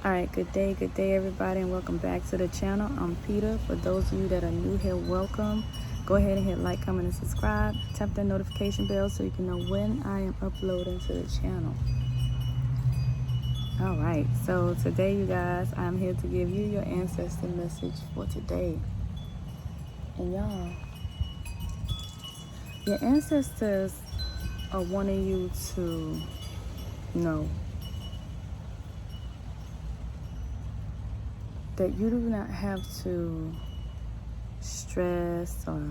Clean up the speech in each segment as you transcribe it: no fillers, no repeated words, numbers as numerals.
Alright, good day everybody, and welcome back to the channel. I'm Peter. For those of you that are new here, welcome. Go ahead and hit like, comment, and subscribe. Tap that notification bell so you can know when I am uploading to the channel. Alright, so today you guys, I'm here to give you your ancestor message for today. And y'all, your ancestors are wanting you to know that you do not have to stress or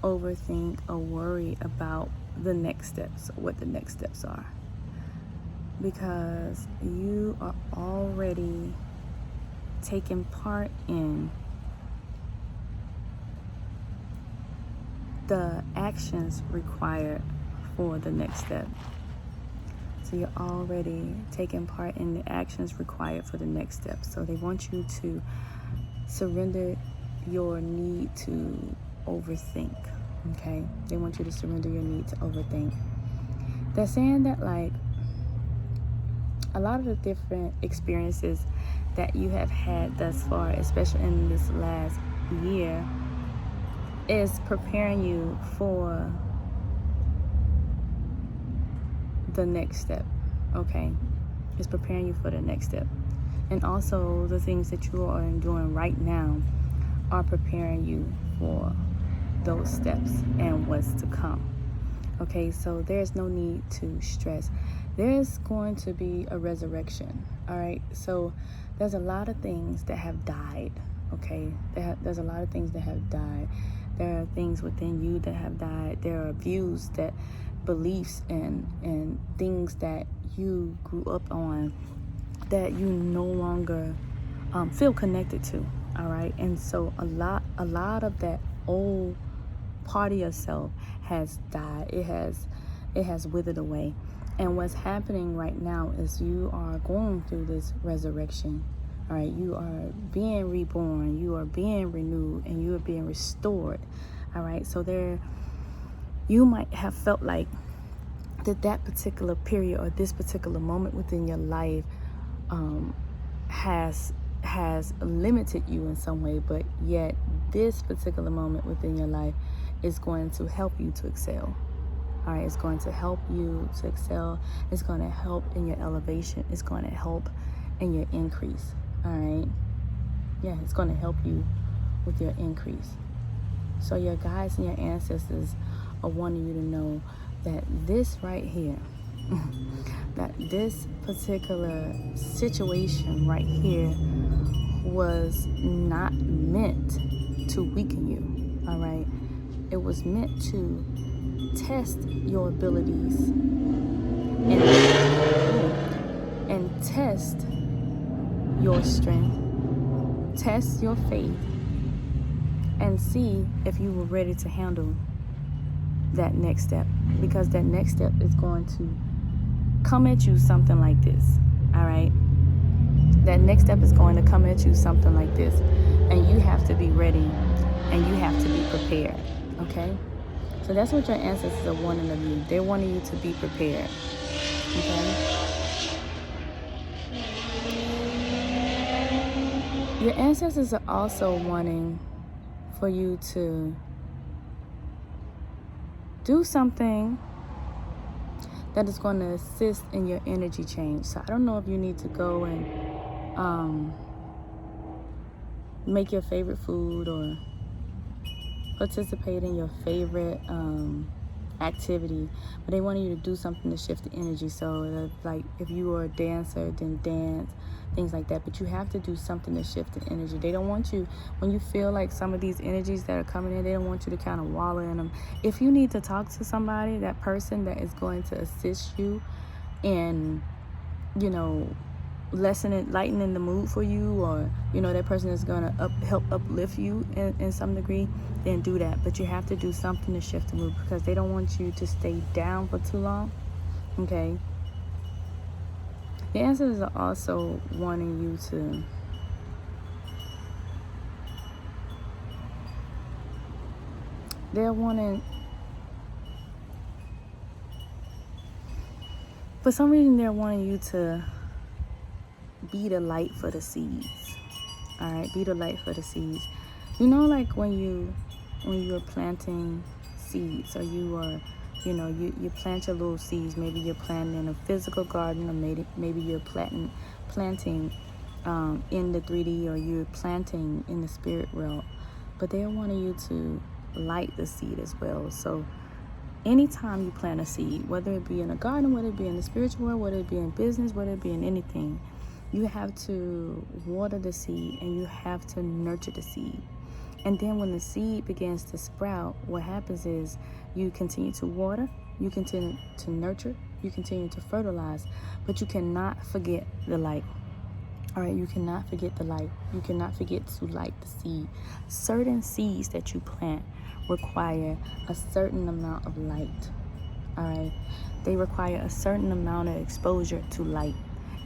overthink or worry about the next steps, or what the next steps are, because you are already taking part in the actions required for the next step. So you're already taking part in the actions required for the next step. So they want you to surrender your need to overthink, okay? They want you to surrender your need to overthink. They're saying that, like, a lot of the different experiences that you have had thus far, especially in this last year, is preparing you for the next step, okay? It's preparing you for the next step. And also the things that you are doing right now are preparing you for those steps and what's to come. Okay, so there's no need to stress. There's going to be a resurrection, all right? So there's a lot of things that have died, okay? There's a lot of things that have died. There are things within you that have died. There are views, that beliefs and things that you grew up on that you no longer feel connected to, all right? And so a lot of that old part of yourself has died. It has withered away. And what's happening right now is you are going through this resurrection, all right? You are being reborn, you are being renewed, and you are being restored, all right? So you might have felt like that particular period or this particular moment within your life has limited you in some way, but yet this particular moment within your life is going to help you to excel. All right, it's going to help you to excel. It's going to help in your elevation. It's going to help in your increase. All right, yeah, it's going to help you with your increase. So your guides and your ancestors are wanting you to know that this right here, that this particular situation right here was not meant to weaken you, all right? It was meant to test your abilities and test your strength, test your faith, and see if you were ready to handle that next step, because that next step is going to come at you something like this, all right? That next step is going to come at you something like this, and you have to be ready and you have to be prepared, okay? So that's what your ancestors are wanting of you. They're wanting you to be prepared, okay? Your ancestors are also wanting for you to do something that is going to assist in your energy change. So I don't know if you need to go and make your favorite food or participate in your favorite activity, but they wanted you to do something to shift the energy. So like if you are a dancer, then dance, things like that. But you have to do something to shift the energy. They don't want you, when you feel like some of these energies that are coming in, they don't want you to kind of wallow in them. If you need to talk to somebody, that person that is going to assist you in, you know, lightening the mood for you, or you know, that person is going to help uplift you in some degree, then do that. But you have to do something to shift the mood, because they don't want you to stay down for too long, okay? The ancestors are also wanting you to for some reason they're wanting you to be the light for the seeds. All right, be the light for the seeds. You know, like when you're planting seeds, or you plant your little seeds. Maybe you're planting in a physical garden, or maybe you're planting in the 3D, or you're planting in the spirit realm. But they're wanting you to light the seed as well. So anytime you plant a seed, whether it be in a garden, whether it be in the spiritual world, whether it be in business, whether it be in anything, you have to water the seed and you have to nurture the seed. And then when the seed begins to sprout, what happens is you continue to water, you continue to nurture, you continue to fertilize, but you cannot forget the light. All right, you cannot forget the light. You cannot forget to light the seed. Certain seeds that you plant require a certain amount of light. All right, they require a certain amount of exposure to light,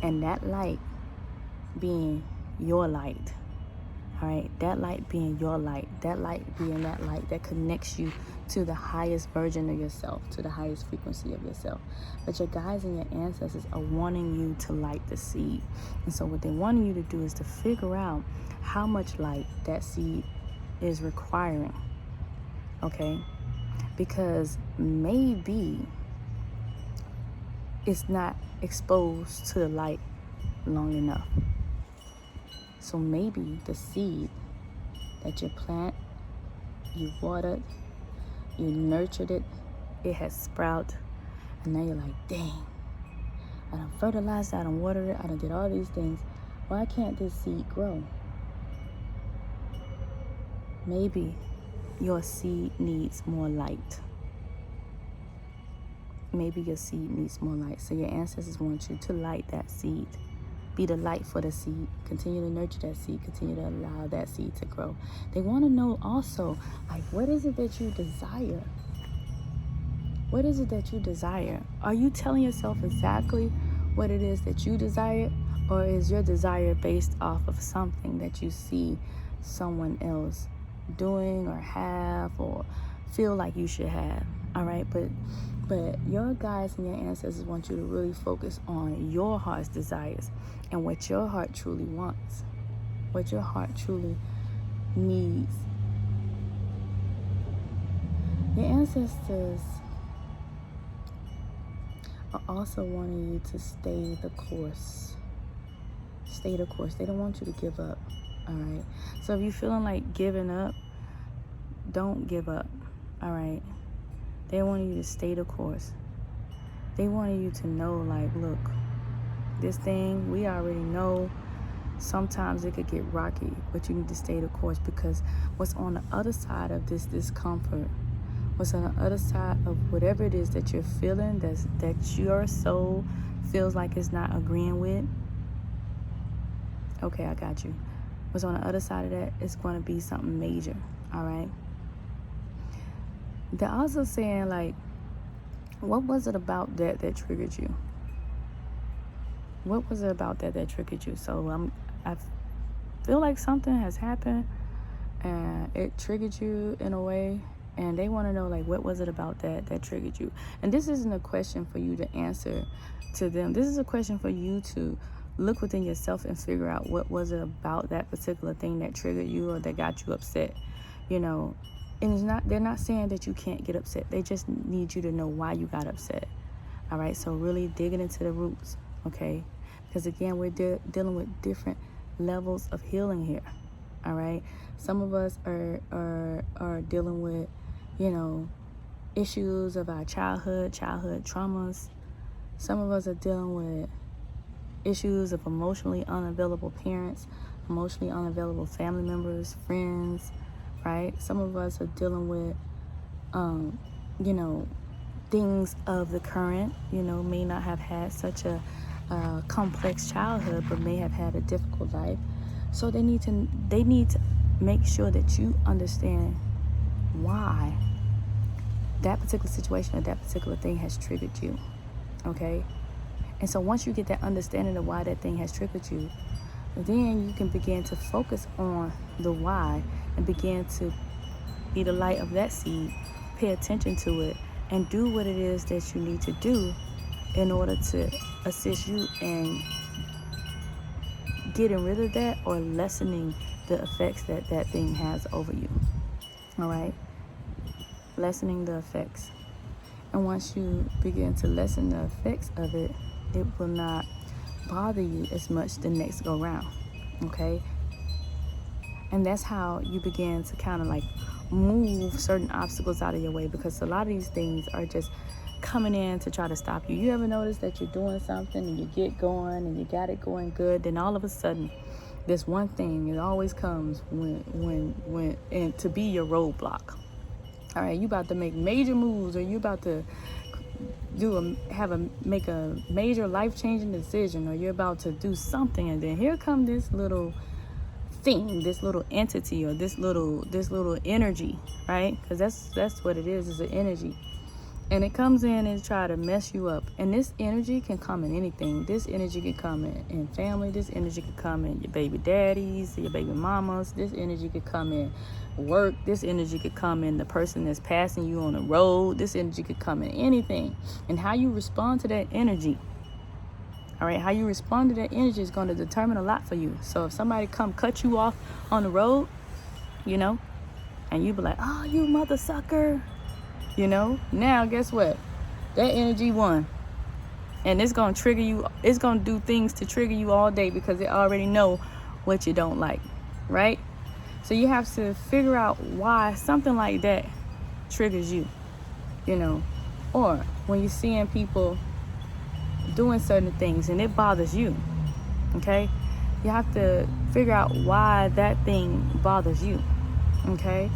and that light being your light. All right, that light being your light, that light being that light that connects you to the highest version of yourself, to the highest frequency of yourself. But your guides and your ancestors are wanting you to light the seed. And so what they want you to do is to figure out how much light that seed is requiring. Okay? Because maybe it's not exposed to the light long enough. So maybe the seed that you plant, you watered, you nurtured it, it has sprouted, and now you're like, dang, I done fertilized it, I done watered it, I done did all these things. Why can't this seed grow? Maybe your seed needs more light. Maybe your seed needs more light. So your ancestors want you to light that seed. Be the light for the seed. Continue to nurture that seed. Continue to allow that seed to grow. They want to know also, like, what is it that you desire? What is it that you desire? Are you telling yourself exactly what it is that you desire? Or is your desire based off of something that you see someone else doing or have or feel like you should have? All right, but your guides and your ancestors want you to really focus on your heart's desires and what your heart truly wants, what your heart truly needs. Your ancestors are also wanting you to stay the course. Stay the course. They don't want you to give up. All right. So if you're feeling like giving up, don't give up. All right. They want you to stay the course. They wanted you to know, like, look, this thing, we already know sometimes it could get rocky, but you need to stay the course, because what's on the other side of this discomfort, what's on the other side of whatever it is that you're feeling, that your soul feels like it's not agreeing with, okay, I got you. What's on the other side of that is going to be something major, all right? They're also saying, like, what was it about that triggered you? What was it about that triggered you? So I feel like something has happened and it triggered you in a way, and they want to know, like, what was it about that triggered you? And this isn't a question for you to answer to them. This is a question for you to look within yourself and figure out what was it about that particular thing that triggered you or that got you upset, you know. And they're not saying that you can't get upset. They just need you to know why you got upset. All right, so really digging into the roots, okay? Because again, we're dealing with different levels of healing here. All right, some of us are dealing with, you know, issues of our childhood traumas. Some of us are dealing with issues of emotionally unavailable parents, emotionally unavailable family members, friends, right? Some of us are dealing with, you know, things of the current, you know, may not have had such a complex childhood, but may have had a difficult life. So they need to make sure that you understand why that particular situation or that particular thing has triggered you, okay? And so once you get that understanding of why that thing has triggered you, then you can begin to focus on the why and begin to be the light of that seed, pay attention to it, and do what it is that you need to do in order to assist you in getting rid of that or lessening the effects that that thing has over you. All right? Lessening the effects. And once you begin to lessen the effects of it, it will not bother you as much the next go round. Okay? And that's how you begin to kind of like move certain obstacles out of your way, because a lot of these things are just coming in to try to stop you. You ever notice that you're doing something and you get going and you got it going good, then all of a sudden this one thing, it always comes when and to be your roadblock. All right, you about to make major moves, or you about to make a major life-changing decision, or you're about to do something, and then here come this little thing, this little entity, or this little energy, right? Because that's what it is. It's an energy. And it comes in and try to mess you up. And this energy can come in anything. This energy can come in family. This energy can come in your baby daddies, your baby mamas. This energy could come in work. This energy could come in the person that's passing you on the road. This energy could come in anything. And how you respond to that energy, all right, how you respond to that energy is going to determine a lot for you. So if somebody come cut you off on the road, you know, and you be like, oh, you mother sucker. You know, now guess what? That energy won. And it's going to trigger you. It's going to do things to trigger you all day because it already know what you don't like, right? So you have to figure out why something like that triggers you, you know. Or when you're seeing people doing certain things and it bothers you, okay? You have to figure out why that thing bothers you, okay?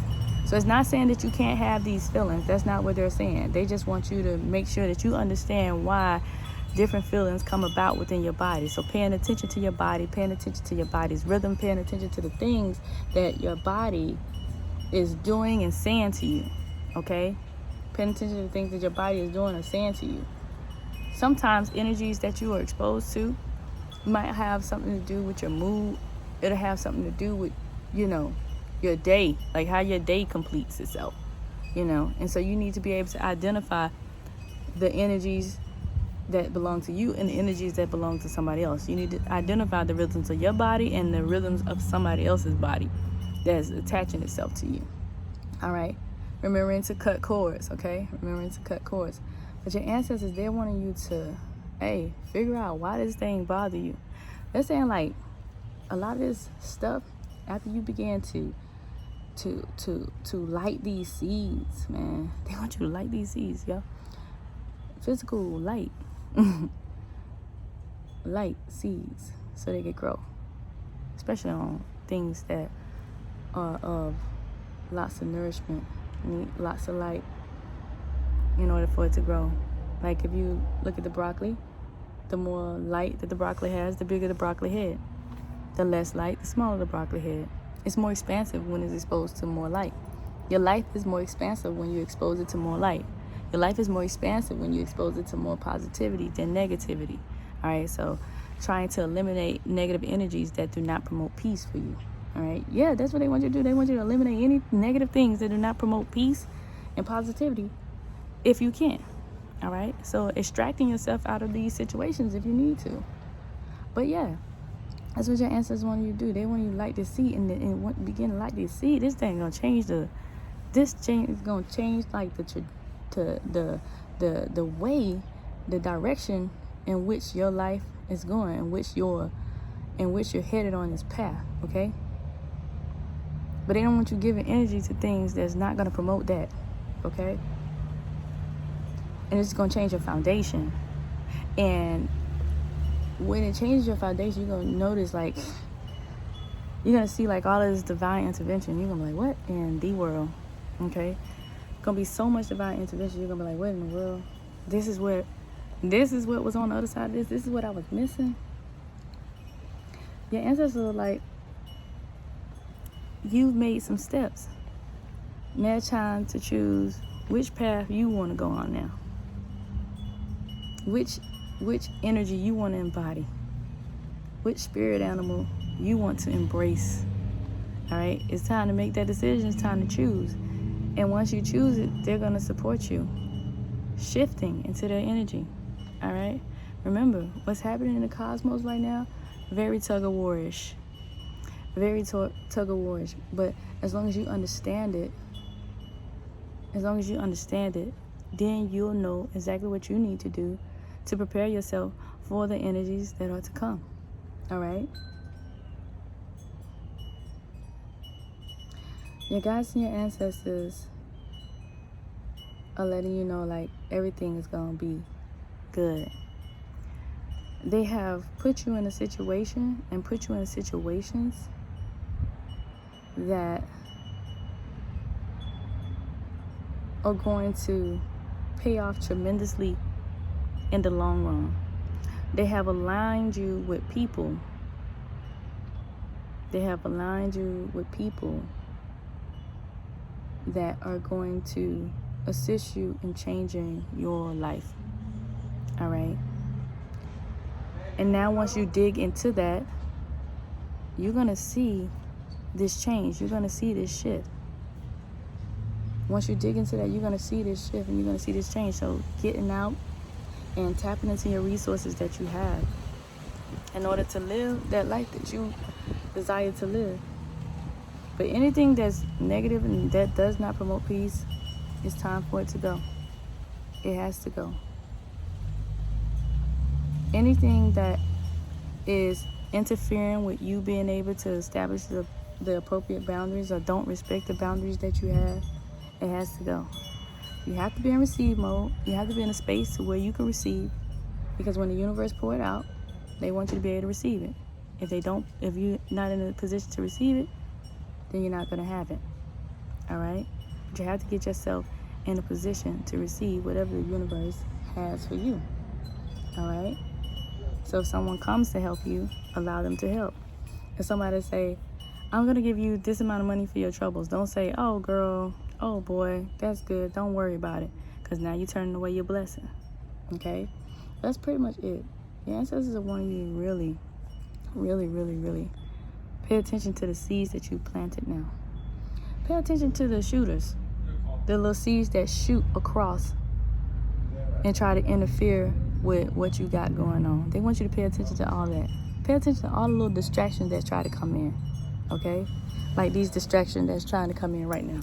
So it's not saying that you can't have these feelings. That's not what they're saying. They just want you to make sure that you understand why different feelings come about within your body. So paying attention to your body, paying attention to your body's rhythm, paying attention to the things that your body is doing and saying to you, okay? Paying attention to the things that your body is doing or saying to you. Sometimes energies that you are exposed to might have something to do with your mood. It'll have something to do with, you know, your day, like how your day completes itself, you know. And so you need to be able to identify the energies that belong to you and the energies that belong to somebody else. You need to identify the rhythms of your body and the rhythms of somebody else's body that's attaching itself to you. All right, remembering to cut cords, okay? Remembering to cut cords. But your ancestors, they're wanting you to, hey, figure out why this thing bother you. They're saying like a lot of this stuff, after you begin to light these seeds, man. They want you to light these seeds, yo. Physical light. Light seeds so they can grow. Especially on things that are of lots of nourishment. Need lots of light in order for it to grow. Like if you look at the broccoli, the more light that the broccoli has, the bigger the broccoli head. The less light, the smaller the broccoli head. It's more expansive when it's exposed to more light. Your life is more expansive when you expose it to more light. Your life is more expansive when you expose it to more positivity than negativity. All right, so trying to eliminate negative energies that do not promote peace for you. All right, yeah, that's what they want you to do. They want you to eliminate any negative things that do not promote peace and positivity if you can. All right, so extracting yourself out of these situations if you need to. But yeah, that's what your ancestors want you to do. They want you to light this seed and begin to light this seed. This thing gonna change this change is gonna change like the way, the direction in which your life is going, in which you're headed on this path, okay? But they don't want you giving energy to things that's not gonna promote that, okay? And it's gonna change your foundation. And when it changes your foundation, you're gonna notice, like, you're gonna see like all of this divine intervention. You're gonna be like, what in the world? Okay, gonna be so much divine intervention. You're gonna be like, what in the world? This is what was on the other side of this. This is what I was missing. Your ancestors are like, you've made some steps. Now it's time to choose which path you want to go on now. Which energy you want to embody. Which spirit animal you want to embrace. All right, it's time to make that decision. It's time to choose. And once you choose it, they're going to support you, shifting into their energy. All right, remember what's happening in the cosmos right now. very tug-of-war-ish. Very tug-of-war-ish. But as long as you understand it, then you'll know exactly what you need to do to prepare yourself for the energies that are to come. All right? Your guides and your ancestors are letting you know, like, everything is going to be good. They have put you in a situation and put you in situations that are going to pay off tremendously in the long run. They have aligned you with people. That are going to assist you in changing your life. All right? And now once you dig into that, you're going to see this change. You're going to see this shift. Once you dig into that, you're going to see this shift and you're going to see this change. So getting out and tapping into your resources that you have in order to live that life that you desire to live. But anything that's negative and that does not promote peace, it's time for it to go. It has to go. Anything that is interfering with you being able to establish the appropriate boundaries or don't respect the boundaries that you have, it has to go. You have to be in receive mode. You have to be in a space where you can receive, because when the universe pour it out, they want you to be able to receive it. If you're not in a position to receive it, then you're not going to have it. All right? But you have to get yourself in a position to receive whatever the universe has for you. All right? So if someone comes to help you, allow them to help. If somebody say, I'm going to give you this amount of money for your troubles, don't say, oh, girl, oh, boy, that's good. Don't worry about it. Because now you're turning away your blessing. Okay? That's pretty much it. Your ancestors are wanting you to really, really, really, really pay attention to the seeds that you planted now. Pay attention to the shooters. The little seeds that shoot across and try to interfere with what you got going on. They want you to pay attention to all that. Pay attention to all the little distractions that try to come in. Okay? Like these distractions that's trying to come in right now.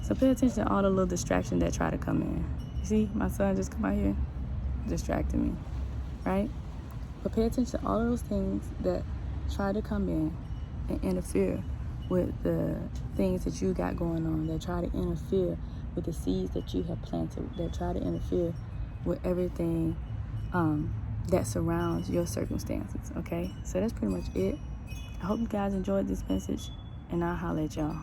So pay attention to all the little distractions that try to come in. You see, my son just come out here, distracting me, right? But pay attention to all of those things that try to come in and interfere with the things that you got going on, that try to interfere with the seeds that you have planted, that try to interfere with everything that surrounds your circumstances, okay? So that's pretty much it. I hope you guys enjoyed this message, and I'll holler at y'all.